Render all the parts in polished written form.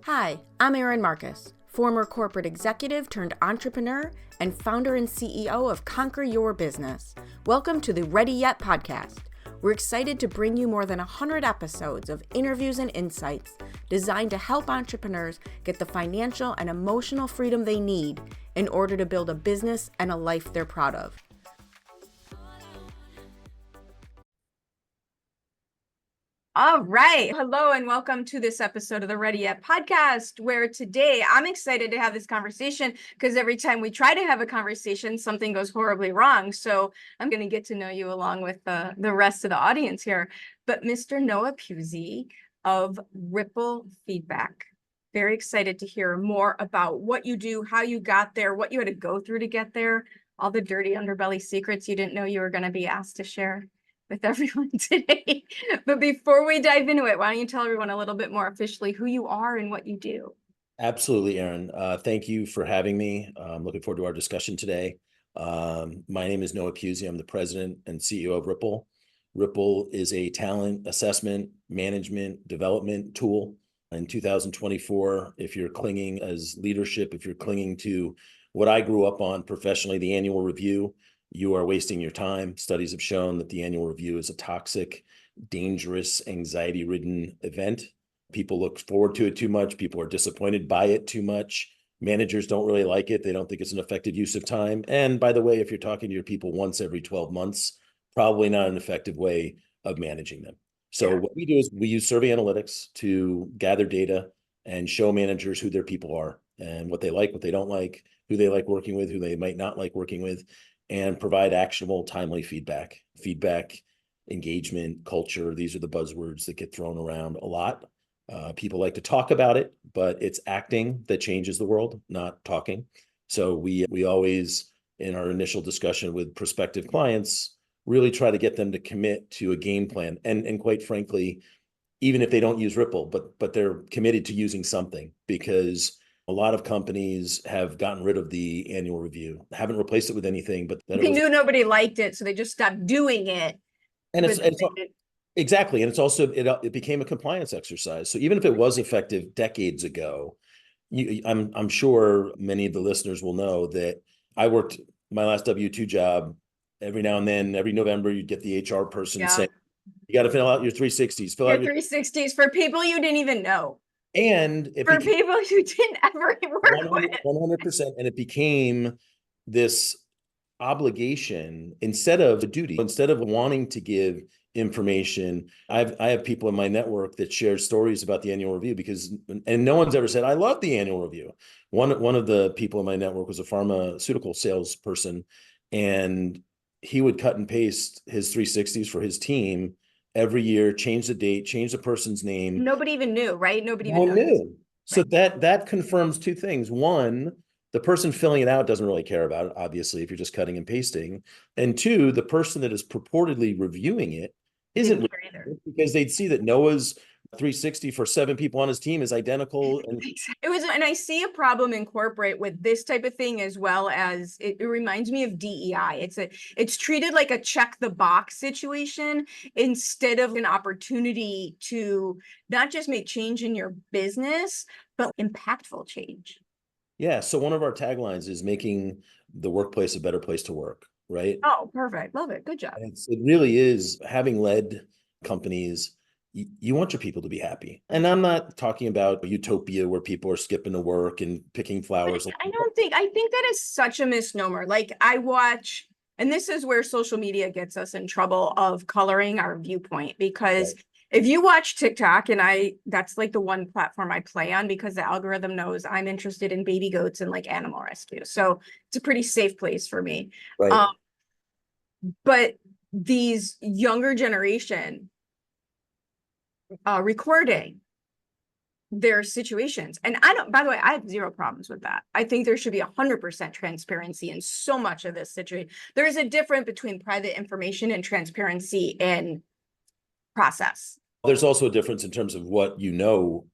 Hi, I'm Erin Marcus, former corporate executive turned entrepreneur and founder and CEO of Conquer Your Business. Welcome to the Ready Yet podcast. We're excited to bring you more than 100 episodes of interviews and insights designed to help entrepreneurs get the financial and emotional freedom they need in order to build a business and a life they're proud of. All right. Hello and welcome to this episode of the Ready Yet podcast, where today I'm excited to have this conversation because every time we try to have a conversation, something goes horribly wrong. So I'm going to get to know you along with the rest of the audience here. But Mr. Noah Pusey of Ripple Feedback, very excited to hear more about what you do, how you got there, what you had to go through to get there, all the dirty underbelly secrets you didn't know you were going to be asked to share with everyone today. But before we dive into it, why don't you tell everyone a little bit more officially who you are and what you do? Absolutely, Erin. Thank you for having me. I'm looking forward to our discussion today. My name is Noah Pusey. I'm the president and CEO of Ripple. Ripple is a talent assessment, management, development tool. In 2024, if you're clinging as leadership, if you're clinging to what I grew up on professionally, the annual review, you are wasting your time. Studies have shown that the annual review is a toxic, dangerous, anxiety-ridden event. People look forward to it too much. People are disappointed by it too much. Managers don't really like it. They don't think it's an effective use of time. And by the way, if you're talking to your people once every 12 months, probably not an effective way of managing them. So what we do is we use survey analytics to gather data and show managers who their people are and what they like, what they don't like, who they like working with, who they might not like working with, and provide actionable, timely feedback. Feedback, engagement, culture, these are the buzzwords that get thrown around a lot. People like to talk about it, but it's acting that changes the world, not talking. So we always, in our initial discussion with prospective clients, really try to get them to commit to a game plan. And quite frankly, even if they don't use Ripple, but they're committed to using something, because a lot of companies have gotten rid of the annual review, haven't replaced it with anything, but they knew nobody liked it, so they just stopped doing it. And it's exactly, and it's also it became a compliance exercise. So even if it was effective decades ago, I'm sure many of the listeners will know that I worked my last W-2 job. Every now and then, every November, you'd get the HR person saying, "You got to fill out your 360s." Fill out your 360s for people you didn't even know. And for people you didn't ever work with. 100%. And it became this obligation instead of a duty. Instead of wanting to give information, I have people in my network that share stories about the annual review and no one's ever said, "I love the annual review." One of the people in my network was a pharmaceutical salesperson, and he would cut and paste his 360s for his team every year, change the date, change the person's name. Nobody even knew, right? Nobody even knew. So that confirms two things. One, the person filling it out doesn't really care about it, obviously, if you're just cutting and pasting. And two, the person that is purportedly reviewing it isn't either, because they'd see that Noah's 360 for 7 people on his team is identical. And I see a problem in corporate with this type of thing, as well as it reminds me of DEI. It's treated like a check the box situation instead of an opportunity to not just make change in your business, but impactful change. Yeah. So one of our taglines is making the workplace a better place to work, right? Oh, perfect. Love it. Good job. It really is. Having led companies, you want your people to be happy. And I'm not talking about a utopia where people are skipping to work and picking flowers. I think that is such a misnomer. Like, I watch, and this is where social media gets us in trouble of coloring our viewpoint, because if you watch TikTok, and that's like the one platform I play on because the algorithm knows I'm interested in baby goats and like animal rescue. So it's a pretty safe place for me. Right. But these younger generation recording their situations. And by the way, I have zero problems with that. I think there should be 100% transparency in so much of this situation. There is a difference between private information and transparency in process. There's also a difference in terms of what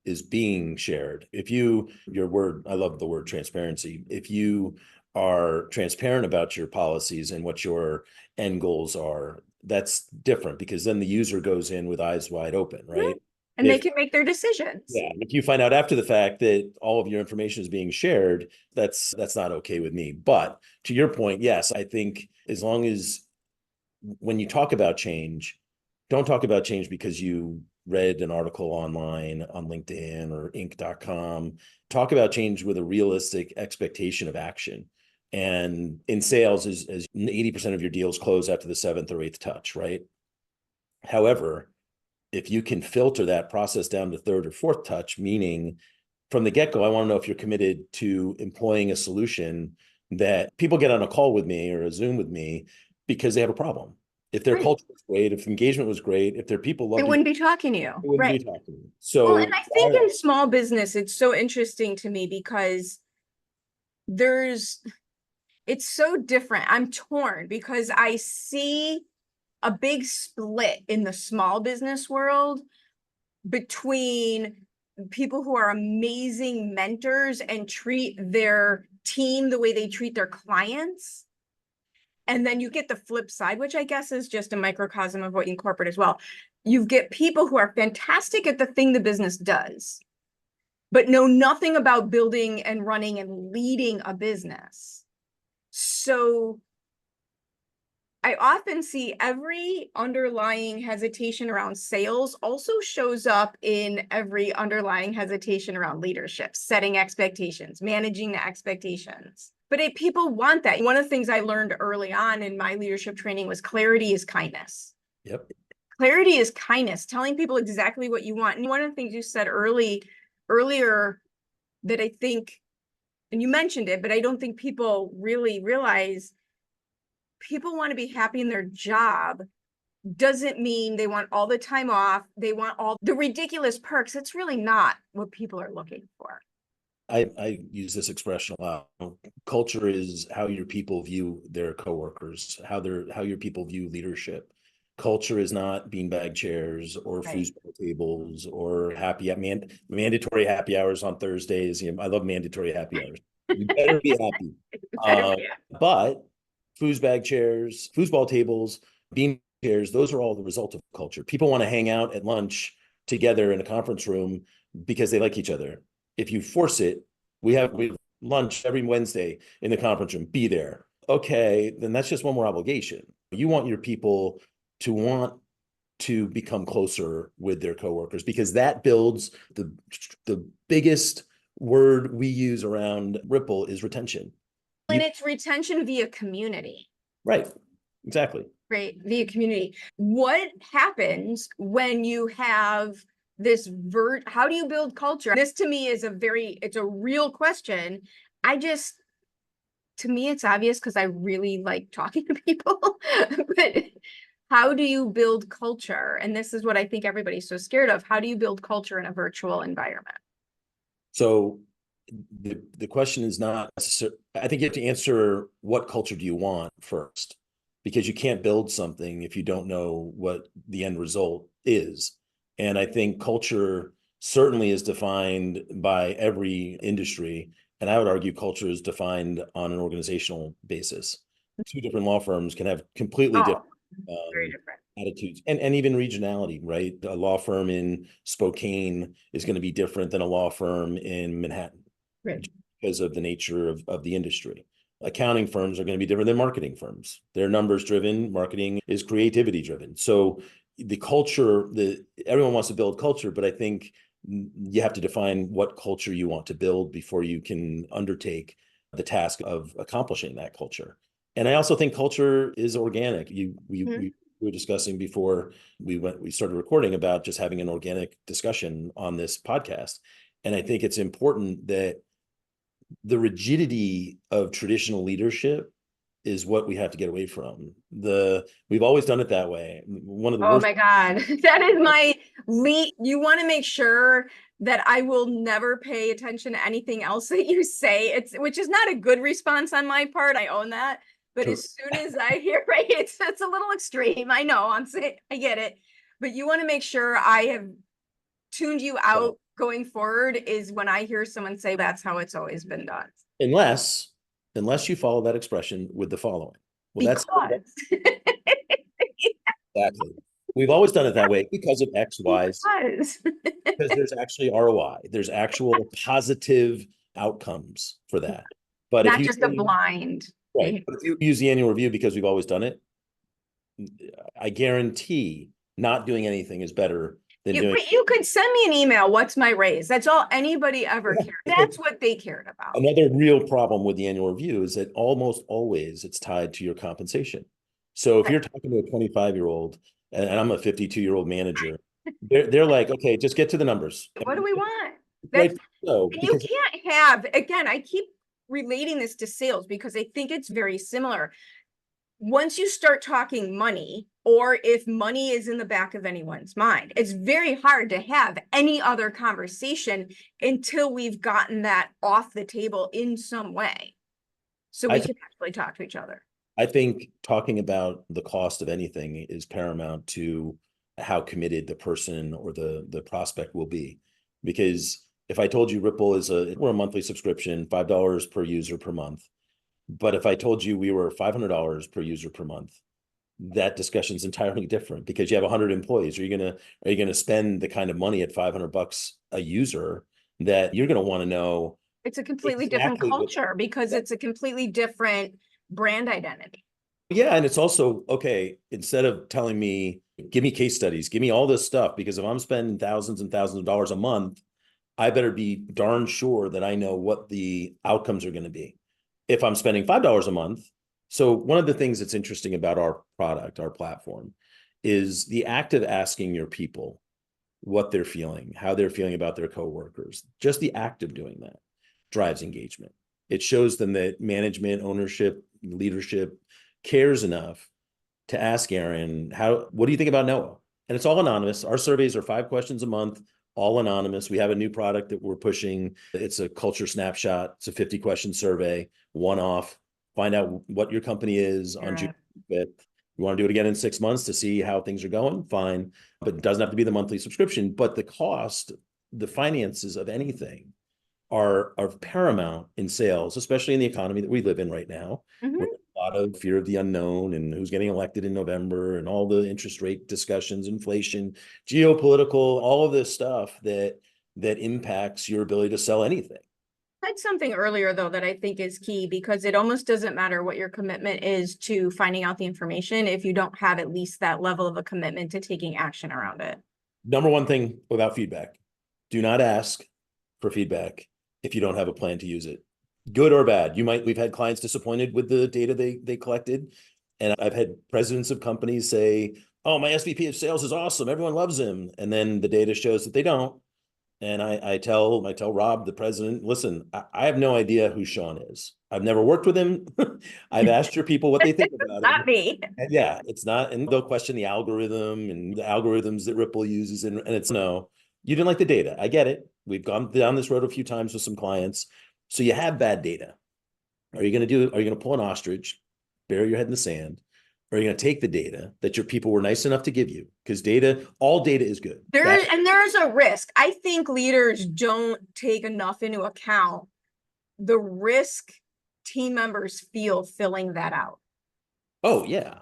is being shared. I love the word transparency. If you are transparent about your policies and what your end goals are, that's different, because then the user goes in with eyes wide open, right? and they can make their decisions. Yeah, if you find out after the fact that all of your information is being shared, that's not okay with me. But to your point, yes, I think as long as when you talk about change, don't talk about change because you read an article online on LinkedIn or Inc.com. Talk about change with a realistic expectation of action. And in sales, as 80% of your deals close after the seventh or eighth touch, right? However, if you can filter that process down to third or fourth touch, meaning from the get-go, I want to know if you're committed to employing a solution that people get on a call with me or a Zoom with me because they have a problem. If their culture was great, if engagement was great, if their people They loved wouldn't be talking to you. they wouldn't Right. be talking to you. Well, and So I think in small business, it's so interesting to me because it's so different. I'm torn because I see a big split in the small business world between people who are amazing mentors and treat their team the way they treat their clients. And then you get the flip side, which I guess is just a microcosm of what in corporate as well. You get people who are fantastic at the thing the business does, but know nothing about building and running and leading a business. So I often see every underlying hesitation around sales also shows up in every underlying hesitation around leadership, setting expectations, managing the expectations. But people want that. One of the things I learned early on in my leadership training was clarity is kindness. Yep. Clarity is kindness, telling people exactly what you want. And one of the things you said earlier that I think, and you mentioned it, but I don't think people really realize, people want to be happy in their job doesn't mean they want all the time off. They want all the ridiculous perks. It's really not what people are looking for. I use this expression a lot. Culture is how your people view their coworkers, how your people view leadership. Culture is not beanbag chairs or foosball tables or mandatory happy hours on Thursdays. I love mandatory happy hours. You better be happy. But foosbag chairs, foosball tables, bean chairs, those are all the result of culture. People want to hang out at lunch together in a conference room because they like each other. If you force it, we have lunch every Wednesday in the conference room, be there. Okay, then that's just one more obligation. You want your people to want to become closer with their coworkers because that builds the biggest word we use around Ripple is retention. And it's retention via community. Right, exactly. Right, via community. What happens when you have this how do you build culture? This to me is it's a real question. To me, it's obvious because I really like talking to people, but how do you build culture? And this is what I think everybody's so scared of. How do you build culture in a virtual environment? So the question is not necessarily, I think you have to answer what culture do you want first, because you can't build something if you don't know what the end result is. And I think culture certainly is defined by every industry. And I would argue culture is defined on an organizational basis. Two different law firms can have completely different, very different attitudes and even regionality, right? A law firm in Spokane is going to be different than a law firm in Manhattan, right, because of the nature of the industry. Accounting firms are going to be different than marketing firms. They're numbers driven. Marketing is creativity driven. So the culture, everyone wants to build culture, but I think you have to define what culture you want to build before you can undertake the task of accomplishing that culture. And I also think culture is organic. We were discussing before we started recording about just having an organic discussion on this podcast. And I think it's important that the rigidity of traditional leadership is what we have to get away from. We've always done it that way. One of the worst. Oh my God, that is my lead. You want to make sure that I will never pay attention to anything else that you say. Which is not a good response on my part. I own that. But True. As soon as I hear, right, it's a little extreme. I know, I get it. But you want to make sure I have tuned you out going forward is when I hear someone say that's how it's always been done. Unless you follow that expression with the following. Well, because. Exactly. We've always done it that way because of X, Y, Because because there's actually ROI. There's actual positive outcomes for that. But if not you just a say, blind right, behavior. but if you use the annual review because we've always done it, I guarantee not doing anything is better than doing. But you could send me an email. What's my raise? That's all anybody ever cared. That's what they cared about. Another real problem with the annual review is that almost always it's tied to your compensation. So if you're talking to a 25-year-old and I'm a 52-year-old manager, they're like, okay, just get to the numbers. What do we want? Right. That's So you because can't have, again, I keep relating this to sales because I think it's very similar. Once you start talking money, or if money is in the back of anyone's mind, it's very hard to have any other conversation until we've gotten that off the table in some way. So we can actually talk to each other. I think talking about the cost of anything is paramount to how committed the person or the prospect will be. Because if I told you Ripple we're a monthly subscription, $5 per user per month. But if I told you we were $500 per user per month, that discussion is entirely different because you have 100 employees. Are you gonna spend the kind of money at $500 a user that you're gonna want to know? It's a completely different culture because Yeah. it's a completely different brand identity. Yeah, and it's also, okay, instead of telling me, give me case studies, give me all this stuff, because if I'm spending thousands and thousands of dollars a month, I better be darn sure that I know what the outcomes are going to be. If I'm spending $5 a month, so one of the things that's interesting about our product, our platform, is the act of asking your people what they're feeling, how they're feeling about their coworkers. Just the act of doing that drives engagement. It shows them that management, ownership, leadership cares enough to ask Aaron, what do you think about Noah? And it's all anonymous. Our surveys are 5 questions a month, all anonymous. We have a new product that we're pushing. It's a culture snapshot. It's a 50-question survey, one off. Find out what your company is on June 5th. You want to do it again in 6 months to see how things are going? Fine. But it doesn't have to be the monthly subscription. But the cost, the finances of anything are paramount in sales, especially in the economy that we live in right now, where a lot of fear of the unknown and who's getting elected in November and all the interest rate discussions, inflation, geopolitical, all of this stuff that impacts your ability to sell anything. I said something earlier, though, that I think is key because it almost doesn't matter what your commitment is to finding out the information if you don't have at least that level of a commitment to taking action around it. Number one thing about feedback, do not ask for feedback if you don't have a plan to use it, good or bad. We've had clients disappointed with the data they collected. And I've had presidents of companies say, oh, my SVP of sales is awesome, everyone loves him. And then the data shows that they don't. And I tell Rob, the president, listen, I have no idea who Sean is. I've never worked with him. I've asked your people what they think about him. Not me. And yeah, it's not, and they'll question the algorithm and the algorithms that Ripple uses. And it's no, you didn't like the data. I get it. We've gone down this road a few times with some clients. So you have bad data. Are you going to pull an ostrich, bury your head in the sand? Or are you going to take the data that your people were nice enough to give you? Because all data is good. There's a risk. I think leaders don't take enough into account the risk team members feel filling that out. Oh, yeah.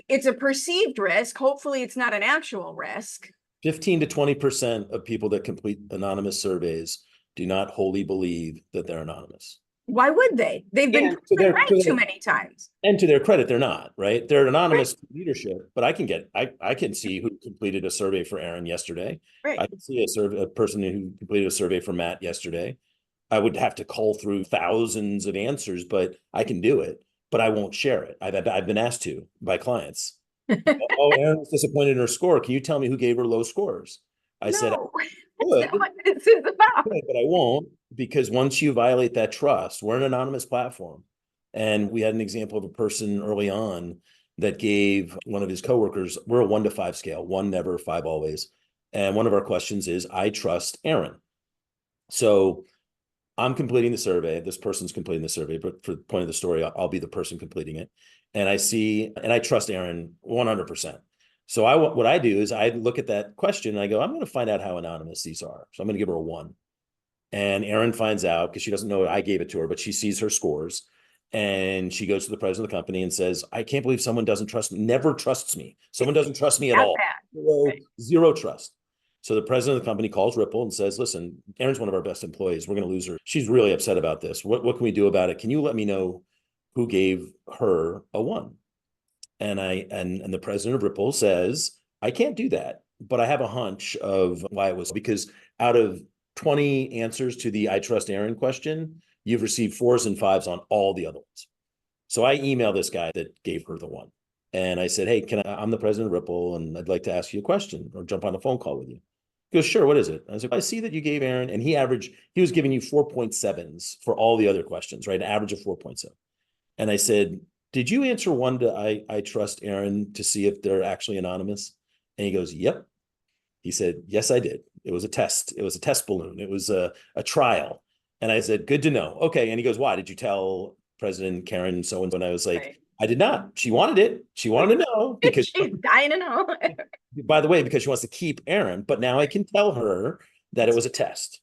It's a perceived risk. Hopefully it's not an actual risk. 15 to 20% of people that complete anonymous surveys do not wholly believe that they're anonymous. Why would they? They've been right too many times. And to their credit, they're not, right? They're anonymous leadership, but I can see who completed a survey for Aaron yesterday. Right. I can see a person who completed a survey for Matt yesterday. I would have to cull through thousands of answers, but I can do it, but I won't share it. I've been asked to by clients. Oh, Aaron was disappointed in her score. Can you tell me who gave her low scores? I said, that's not what this is about. but I won't, because once you violate that trust, we're an anonymous platform. And we had an example of a person early on that gave one of his coworkers, we're a 1 to 5 scale, 1 never, 5 always. And one of our questions is, I trust Aaron. So I'm completing the survey. This person's completing the survey, but for the point of the story, I'll be the person completing it. And I trust Aaron 100%. So what I do is I look at that question and I go, I'm going to find out how anonymous these are. So I'm going to give her a 1. And Aaron finds out, because she doesn't know I gave it to her, but she sees her scores. And she goes to the president of the company and says, I can't believe someone doesn't trust me, never trusts me. Someone doesn't trust me at Got all. that. Right. Zero trust. So the president of the company calls Ripple and says, listen, Erin's one of our best employees. We're going to lose her. She's really upset about this. What can we do about it? Can you let me know who gave her a one? And the president of Ripple says, I can't do that, but I have a hunch of why it was, because out of 20 answers to the I trust Erin question, you've received fours and fives on all the other ones. So I emailed this guy that gave her the one. And I said, hey, I'm the president of Ripple and I'd like to ask you a question or jump on a phone call with you. He goes, sure, what is it? I was like, I see that you gave Erin, and he was giving you 4.7s for all the other questions, right? An average of 4.7. And I said, did you answer one to I trust Erin to see if they're actually anonymous? And he goes, yep. He said, yes, I did. It was a test. It was a test balloon. It was a trial. And I said, good to know. Okay. And he goes, why? Did you tell President Karen so-and-so? And I was like, Right. I did not. She wanted it. She wanted to know because She's dying to know. by the way, because she wants to keep Erin, but now I can tell her that it was a test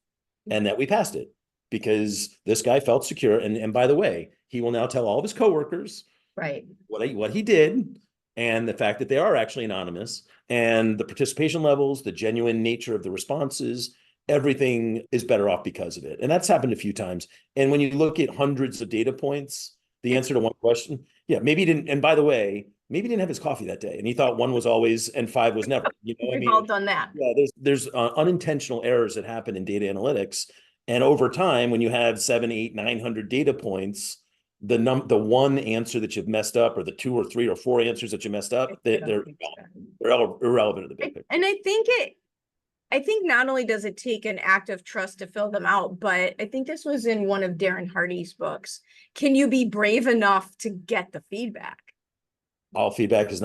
and that we passed it because this guy felt secure. And by the way, he will now tell all of his coworkers Right. what he did, and the fact that they are actually anonymous, and the participation levels, the genuine nature of the responses, everything is better off because of it. And that's happened a few times. And when you look at hundreds of data points, the answer to one question, yeah, maybe he didn't. And by the way, maybe he didn't have his coffee that day, and he thought one was always and five was never. You know, We've all done that. Yeah, there's unintentional errors that happen in data analytics, and over time, when you have 7, 8, 900 data points, the one answer that you've messed up, or the 2 or 3 or 4 answers that you messed up, they're irrelevant to the big picture. And I think not only does it take an act of trust to fill them out, but I think this was in one of Darren Hardy's books. Can you be brave enough to get the feedback? All feedback is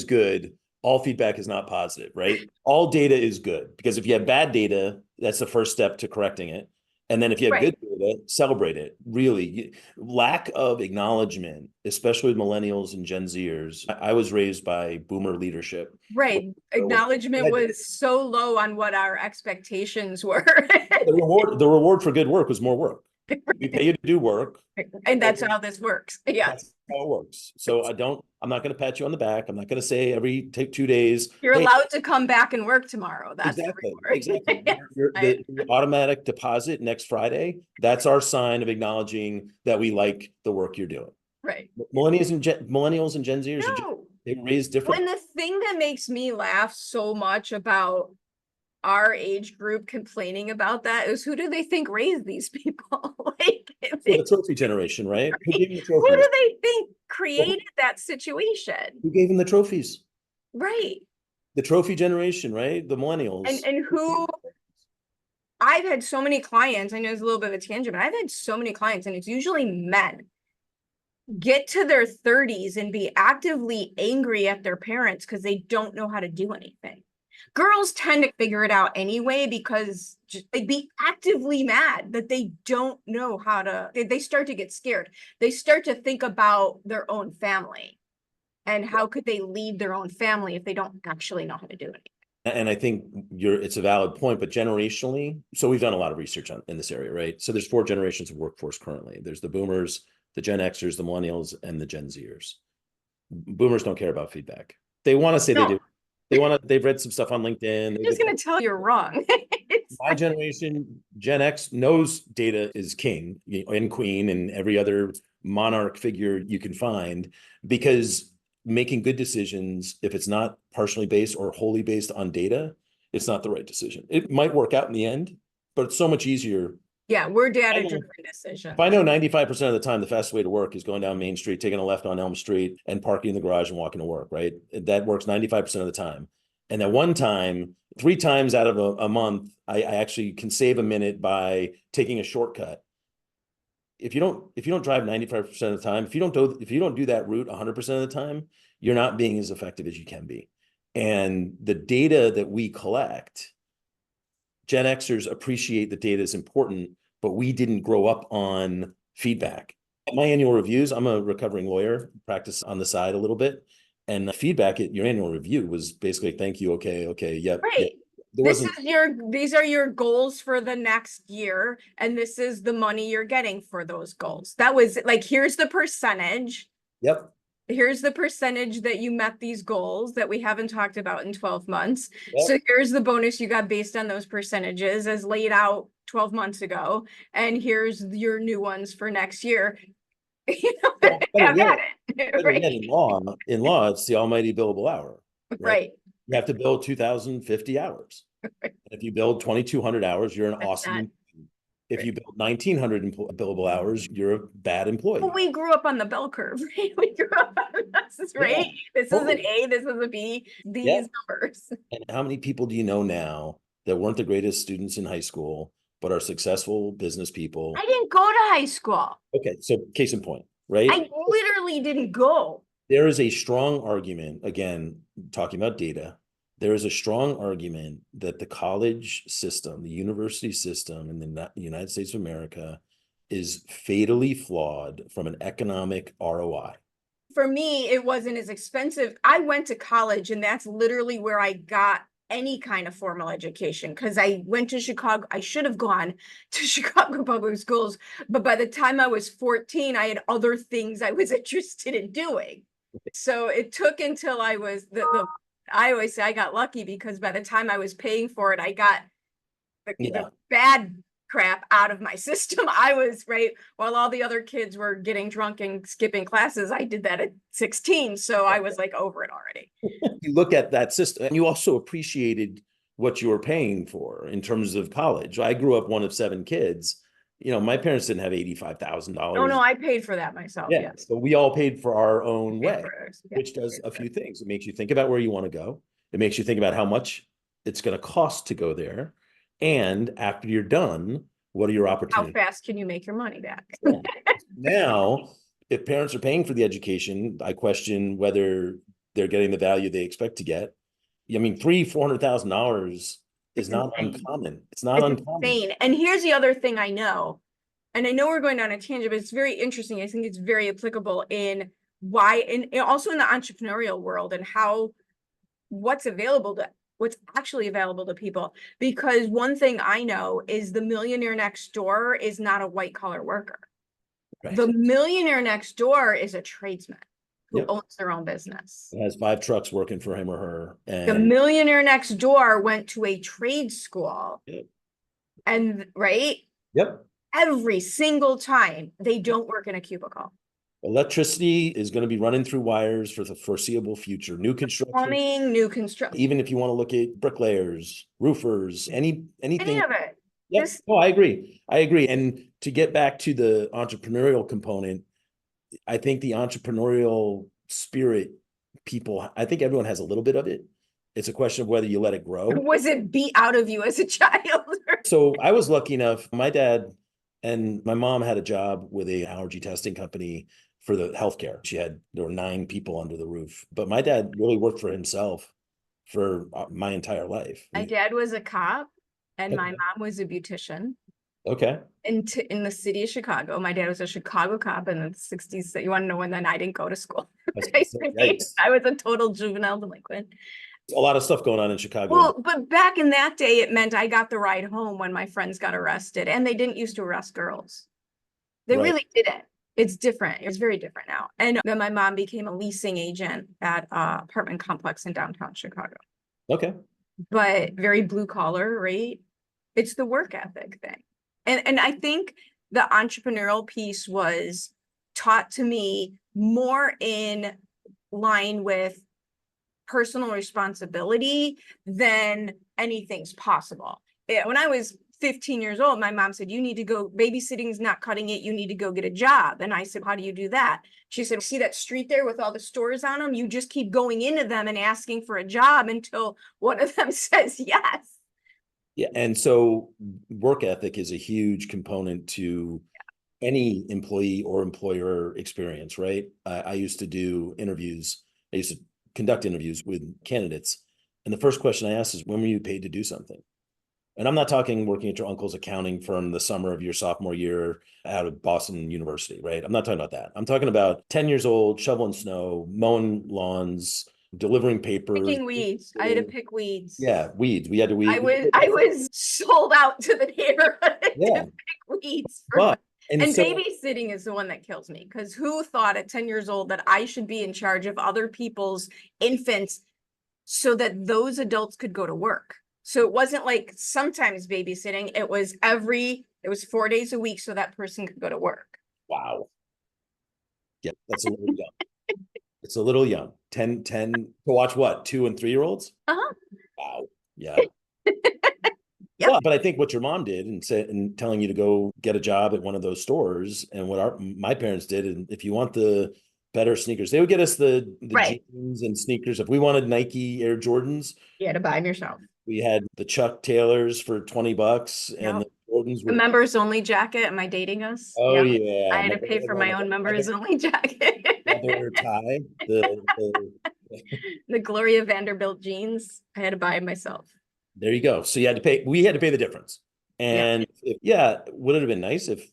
good. All feedback is not positive, right? All data is good, because if you have bad data, that's the first step to correcting it. And then if you have good data, celebrate it. Really, lack of acknowledgement, especially with millennials and Gen Zers. I was raised by boomer leadership. Right. Acknowledgement was so low on what our expectations were. The reward for good work was more work. We pay you to do work. And that's how this works. Yeah. That's how it works. So I'm not going to pat you on the back. I'm not going to say take 2 days. You're allowed to come back and work tomorrow. That's exactly. The automatic deposit next Friday. That's our sign of acknowledging that we like the work you're doing. Right. Millennials and Gen Zers, they were raised different. And the thing that makes me laugh so much about our age group complaining about that is, who do they think raised these people? The trophy generation, right? Who do they think created that situation? Who gave them the trophies? Right. The trophy generation, right? The millennials. And who, I've had so many clients, I know it's a little bit of a tangent, but I've had so many clients, and it's usually men, get to their 30s and be actively angry at their parents because they don't know how to do anything. Girls tend to figure it out anyway, because they'd be actively mad that they don't know how to, they start to get scared. They start to think about their own family and how could they lead their own family if they don't actually know how to do it. And I think it's a valid point, but generationally, so we've done a lot of research in this area, right? So there's 4 generations of workforce currently. There's the boomers, the Gen Xers, the millennials, and the Gen Zers. Boomers don't care about feedback. They want to say they do. They've read some stuff on LinkedIn. I'm just going to tell you you're wrong. My generation, Gen X, knows data is king, and queen, and every other monarch figure you can find, because making good decisions, if it's not partially based or wholly based on data, it's not the right decision. It might work out in the end, but it's so much easier. Yeah, we're data-driven decisions. If I know 95% of the time the fastest way to work is going down Main Street, taking a left on Elm Street, and parking in the garage and walking to work, right? That works 95% of the time. And that one time, 3 times out of a month, I actually can save a minute by taking a shortcut. If you don't drive 95% of the time, if you don't do that route 100% of the time, you're not being as effective as you can be. And the data that we collect, Gen Xers appreciate the data is important, but we didn't grow up on feedback. At my annual reviews, I'm a recovering lawyer, practice on the side a little bit. And the feedback at your annual review was basically, thank you, okay, yep. Right. there wasn't. These are your goals for the next year, and this is the money you're getting for those goals. That was like, here's the percentage. Yep. Here's the percentage that you met these goals that we haven't talked about in 12 months. Yep. So here's the bonus you got based on those percentages as laid out 12 months ago. And here's your new ones for next year. You know, have at it. Right. Again, in law, it's the almighty billable hour. Right. You have to build 2,050 hours. Right. If you build 2,200 hours, you're an That's awesome. not, if right. you build 1,900 billable hours, you're a bad employee. Well, we grew up on the bell curve, right? We grew up on this, right? Yeah, This totally. is an A, this is a B, these Yeah. numbers. And how many people do you know now that weren't the greatest students in high school, but are successful business people? I didn't go to high school. Okay, so case in point, right? I literally didn't go. There is a strong argument, again, talking about data, there is a strong argument that the college system, the university system in the United States of America is fatally flawed from an economic ROI. For me, it wasn't as expensive. I went to college, and that's literally where I got any kind of formal education, because I went to Chicago. I should have gone to Chicago public schools, but by the time I was 14, I had other things I was interested in doing. So it took until I was I always say I got lucky, because by the time I was paying for it, I got the bad crap out of my system. I was right while all the other kids were getting drunk and skipping classes. I did that at 16. So I was like over it already. You look at that system, and you also appreciated what you were paying for in terms of college. I grew up one of 7 kids. My parents didn't have $85,000. Oh, no, I paid for that myself. Yeah. Yes. So we all paid for our own way, Yeah. which does a few things. It makes you think about where you want to go. It makes you think about how much it's going to cost to go there. And after you're done, what are your opportunities? How fast can you make your money back? Now, if parents are paying for the education, I question whether they're getting the value they expect to get. I mean, $300,000-$400,000 is not uncommon. It's not uncommon. Insane. And here's the other thing I know, and I know we're going down a tangent, but it's very interesting. I think it's very applicable in why, and also in the entrepreneurial world, and what's actually available to people. Because one thing I know is the millionaire next door is not a white collar worker. Right. The millionaire next door is a tradesman who owns their own business. It has 5 trucks working for him or her. And the millionaire next door went to a trade school. And right? Yep. Every single time they don't work in a cubicle. Electricity is going to be running through wires for the foreseeable future. New construction. Plumbing, new construction. Even if you want to look at bricklayers, roofers, anything. Any of it. Yep. Oh, I agree. And to get back to the entrepreneurial component, I think the entrepreneurial spirit, I think everyone has a little bit of it. It's a question of whether you let it grow. Was it beat out of you as a child? So I was lucky enough, my dad and my mom had a job with an allergy testing company for the healthcare. There were 9 people under the roof, but my dad really worked for himself for my entire life. My dad was a cop, and my mom was a beautician. Okay. In the city of Chicago. My dad was a Chicago cop in the 60s. You want to know when then I didn't go to school? I was a total juvenile delinquent. A lot of stuff going on in Chicago. Well, but back in that day, it meant I got the ride home when my friends got arrested, and they didn't used to arrest girls. They really didn't. It's different. It's very different now. And then my mom became a leasing agent at an apartment complex in downtown Chicago. Okay. But very blue collar, right? It's the work ethic thing. And I think the entrepreneurial piece was taught to me more in line with personal responsibility than anything's possible. When I was 15 years old, my mom said, you need to go, babysitting is not cutting it. You need to go get a job. And I said, how do you do that? She said, see that street there with all the stores on them? You just keep going into them and asking for a job until one of them says yes. Yeah. And so work ethic is a huge component to any employee or employer experience, right? I used to do interviews. I used to conduct interviews with candidates. And the first question I asked is, when were you paid to do something? And I'm not talking working at your uncle's accounting firm the summer of your sophomore year out of Boston University, right? I'm not talking about that. I'm talking about 10 years old, shoveling snow, mowing lawns, delivering papers. Picking weeds. I had to pick weeds. Yeah, weeds. We had to I weed. was sold out to the neighborhood Yeah, to pick weeds but and and so babysitting is the one that kills me, because who thought at 10 years old that I should be in charge of other people's infants so that those adults could go to work? So it wasn't like sometimes babysitting, it was 4 days a week so that person could go to work. wow. Yeah, that's a little young. It's a little young. 10 to watch what? 2 and 3 year olds? Uh-huh. Wow. Yeah. Yep. But I think what your mom did and telling you to go get a job at one of those stores, and what my parents did, and if you want the better sneakers, they would get us the Right. jeans and sneakers. If we wanted Nike Air Jordans, You had to buy them yourself. we had the Chuck Taylors for $20 and Yep. the Jordans The were, members only jacket. Am I dating us? oh Yep. yeah. I had to pay for my own members only jacket. Leather tie. The Gloria Vanderbilt jeans. I had to buy myself. There you go. So we had to pay the difference. Yeah. And would it have been nice if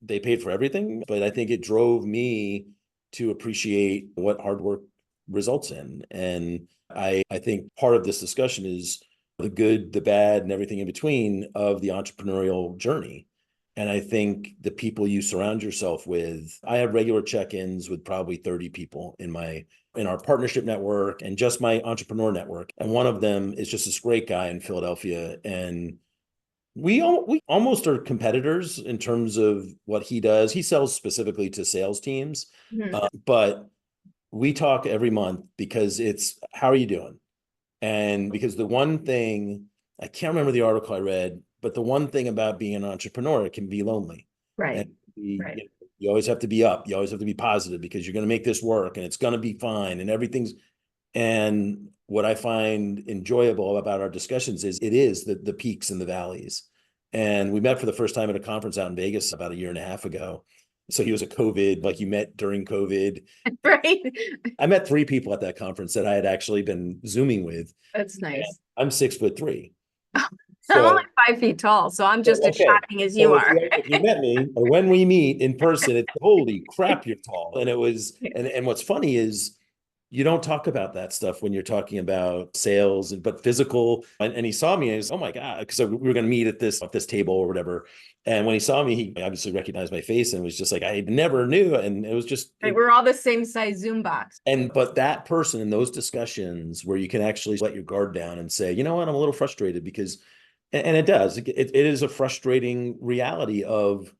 they paid for everything? But I think it drove me to appreciate what hard work results in. And I think part of this discussion is the good, the bad, and everything in between of the entrepreneurial journey. And I think the people you surround yourself with, I have regular check-ins with probably 30 people in our partnership network and just my entrepreneur network. And one of them is just this great guy in Philadelphia. And we almost are competitors in terms of what he does. He sells specifically to sales teams, but we talk every month because it's, how are you doing? And because the one thing, I can't remember the article I read, but the one thing about being an entrepreneur, it can be lonely. Right. And you always have to be up. You always have to be positive because you're going to make this work and it's going to be fine and everything's. And what I find enjoyable about our discussions is it is the peaks and the valleys. And we met for the first time at a conference out in Vegas about a year and a half ago. So he was a COVID, like you met during COVID. Right. I met 3 people at that conference that I had actually been Zooming with. That's nice. I'm 6'3". I'm only 5 feet tall, so I'm just as shocking as you are. If you met me or when we meet in person, it's holy crap, you're tall. And it was, and what's funny is you don't talk about that stuff when you're talking about sales, but physical. And he saw me and he's, oh my God, because we were going to meet at this table or whatever. And when he saw me, he obviously recognized my face and was just like, I never knew. And it was just, we're all the same size Zoom box. But that person in those discussions where you can actually let your guard down and say, you know what, I'm a little frustrated because, and it does, it is a frustrating reality of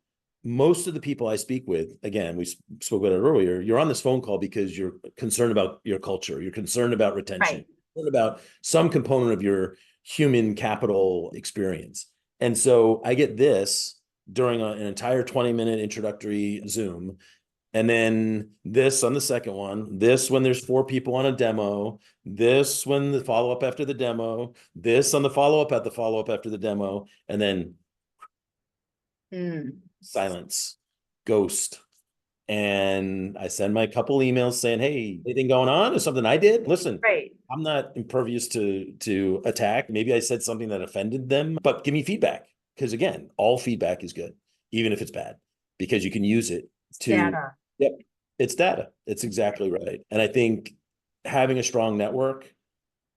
most of the people I speak with. Again, we spoke about it earlier. You're on this phone call because you're concerned about your culture. You're concerned about retention, right. Concerned about some component of your human capital experience. And so I get this during an entire 20-minute introductory Zoom. And then this on the second one, this when there's 4 people on a demo, this when the follow-up after the demo, this on the follow-up at the follow-up after the demo, and then silence, ghost. And I send my couple emails saying, hey, anything going on? Is something I did? Listen, right. I'm not impervious to attack. Maybe I said something that offended them, but give me feedback. Because again, all feedback is good, even if it's bad, because you can use it to data. Yep. It's data. It's exactly right. And I think having a strong network,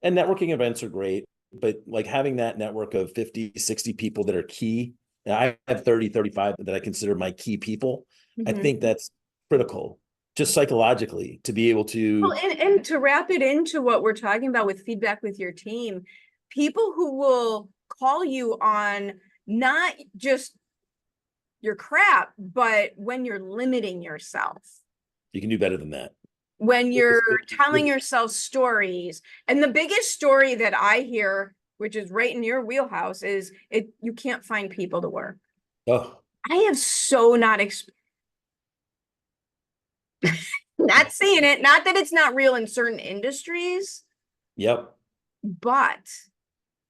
and networking events are great, but like having that network of 50, 60 people that are key. And I have 30, 35 that I consider my key people. I think that's critical, just psychologically, to be able to. Well, and to wrap it into what we're talking about with feedback with your team, people who will call you on not just your crap, but when you're limiting yourself. You can do better than that. When you're telling yourself stories. And the biggest story that I hear, which is right in your wheelhouse, is you can't find people to work. Oh, I have so not not seeing it. Not that it's not real in certain industries. Yep. But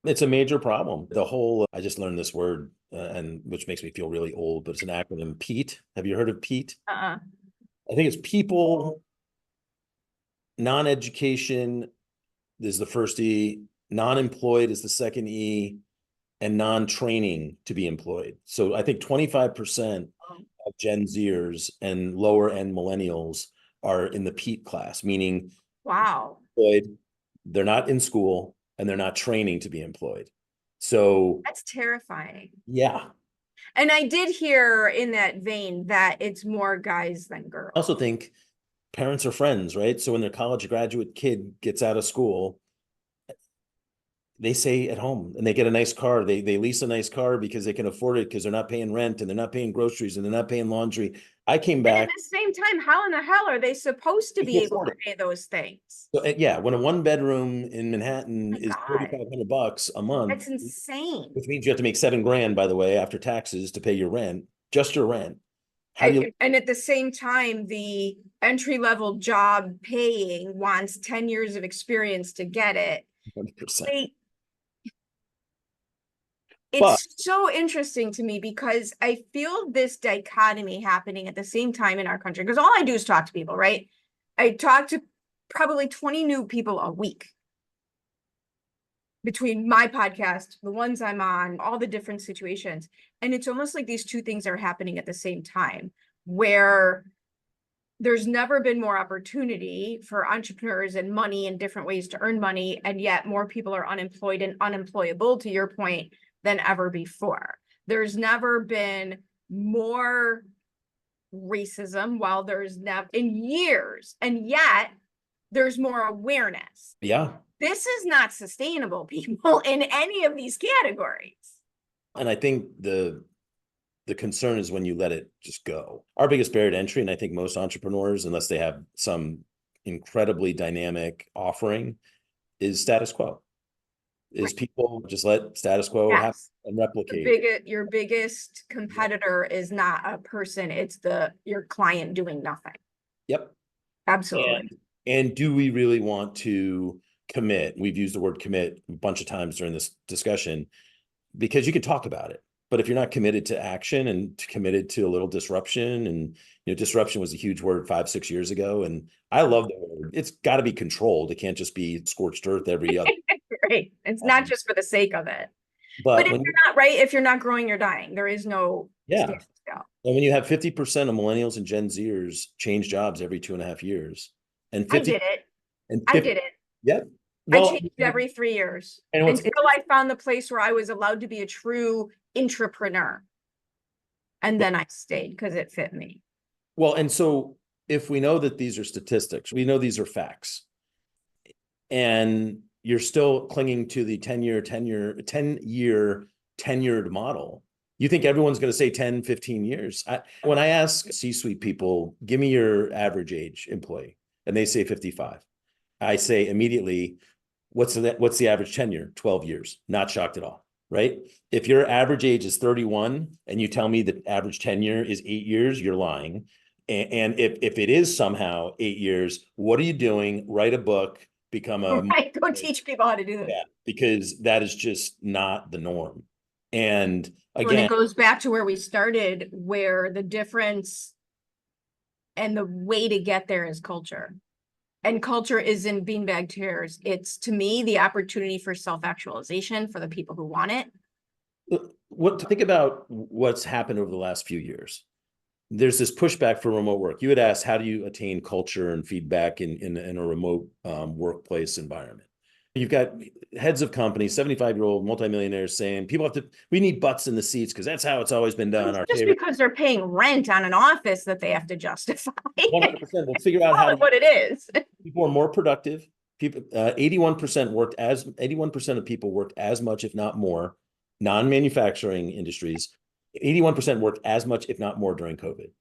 it's a major problem. I just learned this word, and which makes me feel really old, but it's an acronym, PEAT. Have you heard of PEAT? I think it's people, non-education is the first E, non-employed is the second E, and non-training to be employed. So I think 25% of Gen Zers and lower end millennials are in the PEAT class, meaning wow, employed, they're not in school, and they're not training to be employed. So That's terrifying. yeah. And I did hear in that vein that it's more guys than girls. I also think parents are friends, right? So when their college graduate kid gets out of school, they stay at home and they get a nice car. They lease a nice car because they can afford it because they're not paying rent and they're not paying groceries and they're not paying laundry. I came And at back. the same time, how in the hell are they supposed to be able to pay those things? So, yeah, when a one bedroom in Manhattan My is God, $3,500 a month, that's insane. which means you have to make $7,000, by the way, after taxes to pay your rent, just your rent. How do you? And at the same time, the entry level job paying wants 10 years of experience to get it. 100%. Like, But it's so interesting to me because I feel this dichotomy happening at the same time in our country. Because all I do is talk to people, right? I talk to probably 20 new people a week between my podcast, the ones I'm on, all the different situations. And it's almost like these two things are happening at the same time, where there's never been more opportunity for entrepreneurs and money and different ways to earn money. And yet more people are unemployed and unemployable, to your point, than ever before. There's never been more racism, while there's never in years, and yet there's more awareness. yeah. This is not sustainable, people, in any of these categories. And I think the concern is when you let it just go. Our biggest barrier to entry, and I think most entrepreneurs, unless they have some incredibly dynamic offering, is status quo. Is people just let status quo happen and replicate. Your biggest competitor is not a person, it's your client doing nothing. Yep. Absolutely. And do we really want to commit? We've used the word commit a bunch of times during this discussion because you can talk about it. But if you're not committed to action and committed to a little disruption, and disruption was a huge word 5-6 years ago, and I love the word. It's got to be controlled. It can't just be scorched earth every other. Right. It's not just for the sake of it. But if you're not right, if you're not growing, you're dying. There is no and when you have 50% of millennials and Gen Zers change jobs every 2.5 years, and 50, I did it. and 50, I did it. Yep. Well, I changed every 3 years until I found the place where I was allowed to be a true entrepreneur. And then I stayed because it fit me. Well, and so if we know that these are statistics, we know these are facts, and you're still clinging to the 10-year tenured model, you think everyone's going to say 10, 15 years. When I ask C-suite people, give me your average age employee, and they say 55. I say immediately, what's the average tenure? 12 years. Not shocked at all, right? If your average age is 31 and you tell me that average tenure is 8 years, you're lying. And if it is somehow 8 years, what are you doing? Write a book, become a go teach people how to do this. Yeah, because that is just not the norm. And again, it goes back to where we started, where the difference and the way to get there is culture. And culture isn't beanbag chairs. It's, to me, the opportunity for self-actualization for the people who want it. Think about what's happened over the last few years. There's this pushback for remote work. You had asked, how do you attain culture and feedback in a remote workplace environment? You've got heads of companies, 75-year-old multimillionaires saying we need butts in the seats because that's how it's always been done. It's just because they're paying rent on an office that they have to justify. 100%. We'll figure out how what it is. People are more productive. People, 81% of people worked as much, if not more, non-manufacturing industries. 81% worked as much, if not more, during COVID.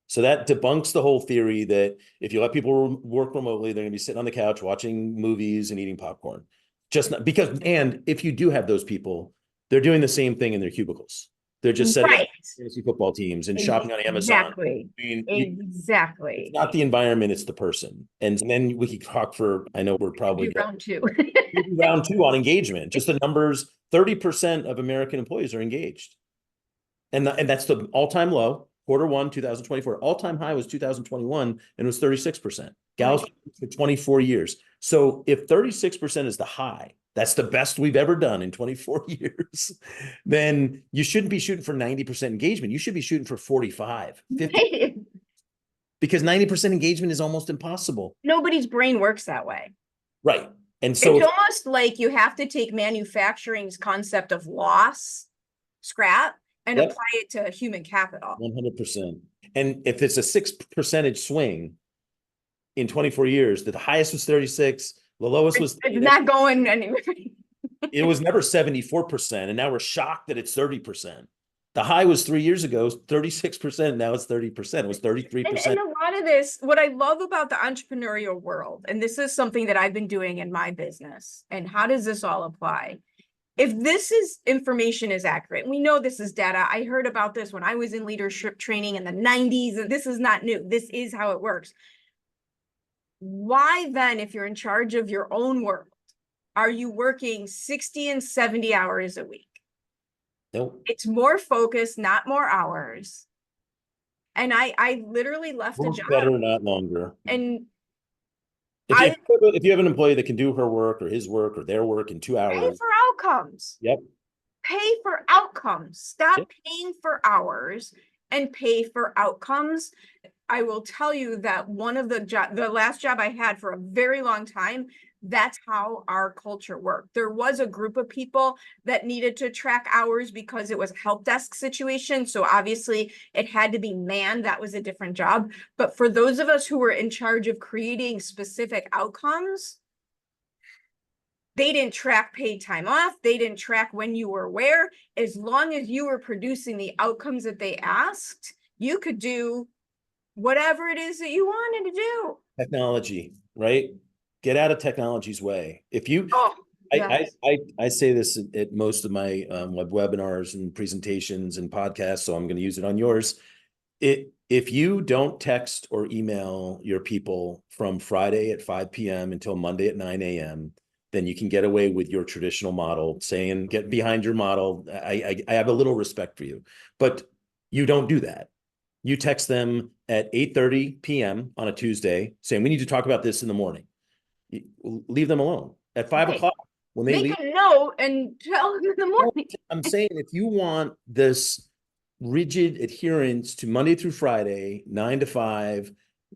So that debunks the whole theory that if you let people work remotely, they're going to be sitting on the couch watching movies and eating popcorn. Just not because, and if you do have those people, they're doing the same thing in their cubicles. They're just setting up fantasy football teams and shopping on Amazon. Exactly. It's not the environment, it's the person. And then we could talk for, I know we're probably round two. round two on engagement. Just the numbers, 30% of American employees are engaged. And that's the all-time low. Q1, 2024. All-time high was 2021, and it was 36%. Gals for 24 years. So if 36% is the high, that's the best we've ever done in 24 years, then you shouldn't be shooting for 90% engagement. You should be shooting for 45, 50. Because 90% engagement is almost impossible. Nobody's brain works that way. Right. And so It's almost like you have to take manufacturing's concept of loss, scrap, and yep, apply it to human capital. 100%. And if it's a 6% swing in 24 years, the highest was 36, the lowest was It's 39. not going anywhere. It was never 74%. And now we're shocked that it's 30%. The high was 3 years ago, 36%. Now it's 30%. It was 33%. And a lot of this, what I love about the entrepreneurial world, and this is something that I've been doing in my business, and how does this all apply? If this is information is accurate, we know this is data. I heard about this when I was in leadership training in the 90s, and this is not new. This is how it works. Why then, if you're in charge of your own world, are you working 60 and 70 hours a week? Nope. It's more focused, not more hours. And I literally left a Work job. better, not longer. And if you have an employee that can do her work or his work or their work in 2 pay hours. for outcomes. Yep. Pay for outcomes. Stop Yep. paying for hours and pay for outcomes. I will tell you that one of the last job I had for a very long time, that's how our culture worked. There was a group of people that needed to track hours because it was a help desk situation. So obviously it had to be manned. That was a different job. But for those of us who were in charge of creating specific outcomes, they didn't track paid time off. They didn't track when you were where. As long as you were producing the outcomes that they asked, you could do whatever it is that you wanted to do. Technology, right? Get out of technology's way. If you, Oh, yes. I say this at most of my webinars and presentations and podcasts, so I'm going to use it on yours. If you don't text or email your people from Friday at 5 p.m. until Monday at 9 a.m., then you can get away with your traditional model, saying get behind your model. I have a little respect for you, but you don't do that. You text them at 8:30 p.m. on a Tuesday saying, we need to talk about this in the morning. Leave them alone. At 5 Right. o'clock, when they Make leave, a note and tell them in the morning. I'm saying if you want this rigid adherence to Monday through Friday, 9 to 5,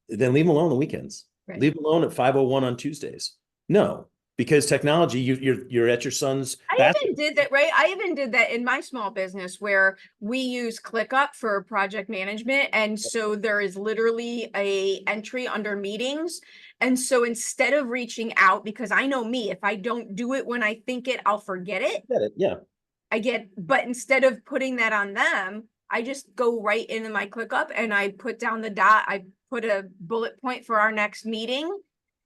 then leave them alone on the weekends. Right. Leave them alone at 5:01 on Tuesdays. No, because technology, you're at your son's I even did that, right? I even did that in my small business where we use ClickUp for project management. And so there is literally a entry under meetings. And so instead of reaching out, because I know me, if I don't do it when I think it, I'll forget it. Yeah. But instead of putting that on them, I just go right into my ClickUp and I put down the dot. I put a bullet point for our next meeting.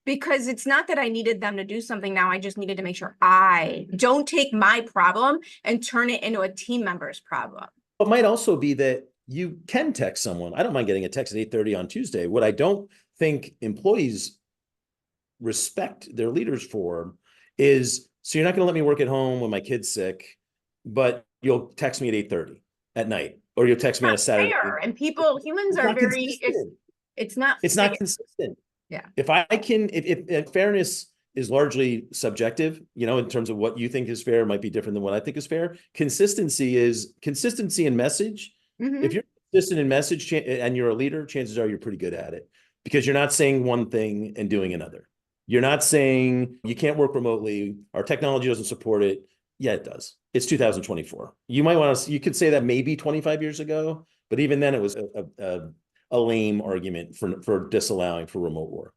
Because it's not that I needed them to do something now. I just needed to make sure I don't take my problem and turn it into a team member's problem. It might also be that you can text someone. I don't mind getting a text at 8:30 on Tuesday. What I don't think employees respect their leaders for is, so you're not going to let me work at home when my kid's sick, but you'll text me at 8:30 at night, or you'll text me on a Saturday. Fair. And humans are very, it's not consistent. Yeah. If fairness is largely subjective, in terms of what you think is fair might be different than what I think is fair. Consistency in message. Mm-hmm. If you're consistent in message and you're a leader, chances are you're pretty good at it, because you're not saying one thing and doing another. You're not saying you can't work remotely. Our technology doesn't support it. Yeah, it does. It's 2024. You could say that maybe 25 years ago, but even then it was a lame argument for disallowing for remote work.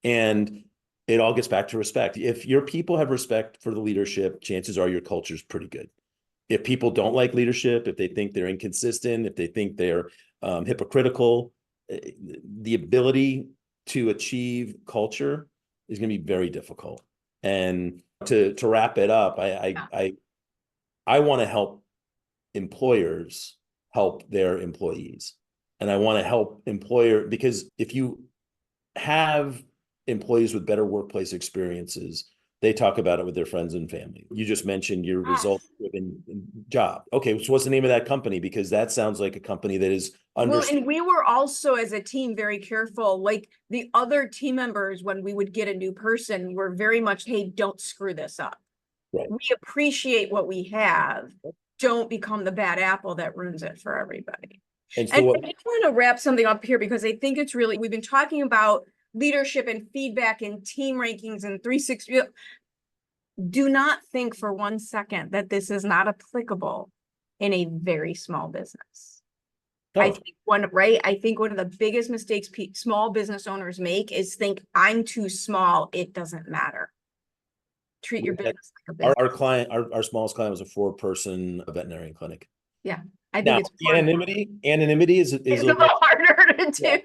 And it all gets back to respect. If your people have respect for the leadership, chances are your culture is pretty good. If people don't like leadership, if they think they're inconsistent, if they think they're hypocritical, the ability to achieve culture is going to be very difficult. And to wrap it up, I want to help employers help their employees. And I want to help because if you have employees with better workplace experiences, they talk about it with their friends and family. You just mentioned your results-driven job. Okay, so what's the name of that company? Because that sounds like a company that is Well, and we were also, as a team, very careful. Like the other team members, when we would get a new person, were very much, hey, don't screw this up. Right. We appreciate what we have. Don't become the bad apple that ruins it for everybody. And I just want to wrap something up here, because I think it's really, we've been talking about leadership and feedback and team rankings and 360. Do not think for 1 second that this is not applicable in a very small business. I think one of the biggest mistakes small business owners make is think I'm too small. It doesn't matter. Treat your business like a business. Our smallest client was a 4-person veterinarian clinic. Yeah. I think Now, it's anonymity is a little harder to do. Yeah,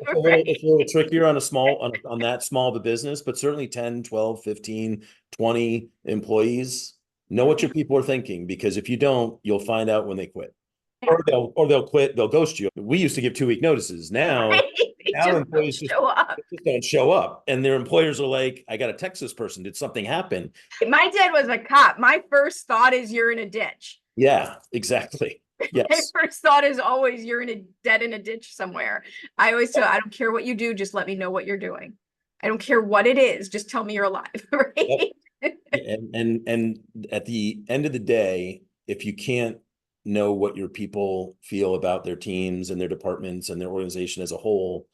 it's a little trickier on that small of a business, but certainly 10, 12, 15, 20 employees. Know what your people are thinking, because if you don't, you'll find out when they quit. Yeah. Or they'll quit, they'll ghost you. We used to give 2-week notices. Now, employees just don't show up. And their employers are like, I got to text this person. Did something happen? My dad was a cop. My first thought is you're in a ditch. Yeah, exactly. Yes. My first thought is always you're dead in a ditch somewhere. I always tell, I don't care what you do, just let me know what you're doing. I don't care what it is, just tell me you're alive. Right. Yep. And at the end of the day, if you can't know what your people feel about their teams and their departments and their organization as a whole,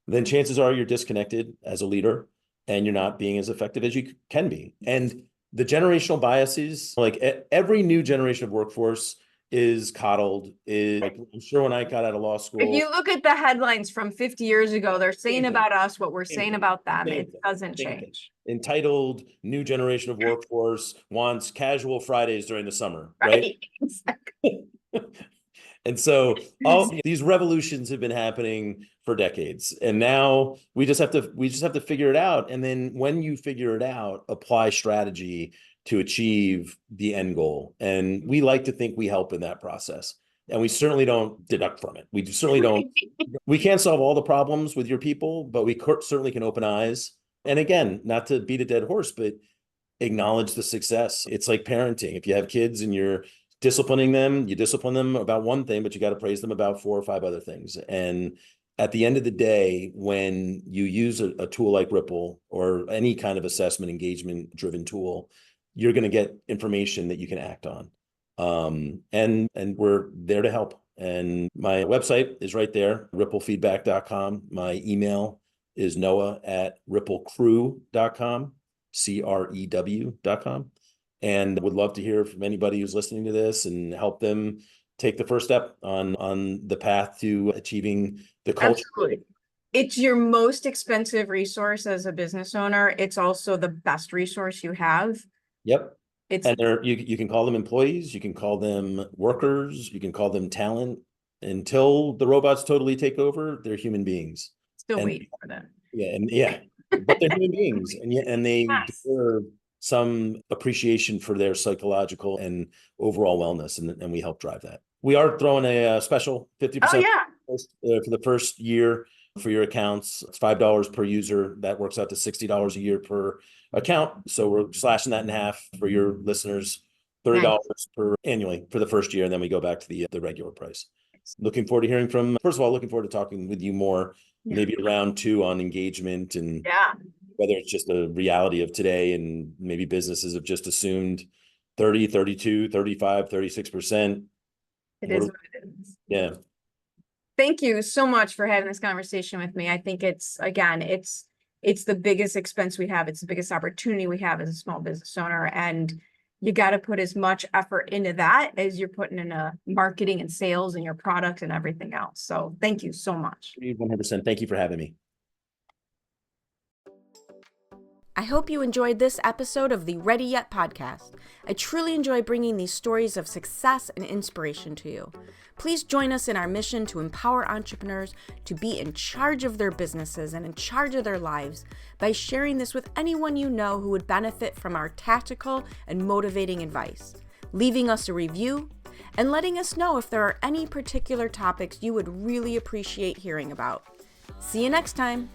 then chances are you're disconnected as a leader and you're not being as effective as you can be. And the generational biases, like every new generation of workforce is coddled. Like, I'm sure when I got out of law school, if you look at the headlines from 50 years ago, they're saying about us what we're saying about them. It doesn't change. Entitled new generation of workforce wants casual Fridays during the summer, right? Exactly. And so all these revolutions have been happening for decades, and now we just have to figure it out. And then when you figure it out, apply strategy to achieve the end goal. And we like to think we help in that process. And we certainly don't deduct from it. We certainly don't. We can't solve all the problems with your people, but we certainly can open eyes. And again, not to beat a dead horse, but acknowledge the success. It's like parenting. If you have kids and you're disciplining them, you discipline them about one thing, but you got to praise them about 4 or 5 other things. And at the end of the day, when you use a tool like Ripple or any kind of assessment engagement driven tool, you're going to get information that you can act on. And we're there to help. And my website is right there, ripplefeedback.com. My email is noah@ripplecrew.com, crew.com. And would love to hear from anybody who's listening to this and help them take the first step on the path to achieving the culture. Absolutely. It's your most expensive resource as a business owner. It's also the best resource you have. Yep. And you can call them employees, you can call them workers, you can call them talent. Until the robots totally take over, they're human beings. Still waiting for them. But they're human beings, and they deserve some appreciation for their psychological and overall wellness, and we help drive that. We are throwing a special 50% for the first year for your accounts. It's $5 per user. That works out to $60 a year per account. So we're slashing that in half for your listeners, $30 per annually for the first year, and then we go back to the regular price. Looking forward to hearing from. First of all, looking forward to talking with you more, maybe round 2 on engagement and whether it's just a reality of today and maybe businesses have just assumed 30, 32, 35, 36%. It is what it is. Yeah. Thank you so much for having this conversation with me. I think it's the biggest expense we have. It's the biggest opportunity we have as a small business owner. And you got to put as much effort into that as you're putting into marketing and sales and your product and everything else. So thank you so much. 100%. Thank you for having me. I hope you enjoyed this episode of the Ready Yet podcast. I truly enjoy bringing these stories of success and inspiration to you. Please join us in our mission to empower entrepreneurs to be in charge of their businesses and in charge of their lives by sharing this with anyone you know who would benefit from our tactical and motivating advice, leaving us a review, and letting us know if there are any particular topics you would really appreciate hearing about. See you next time.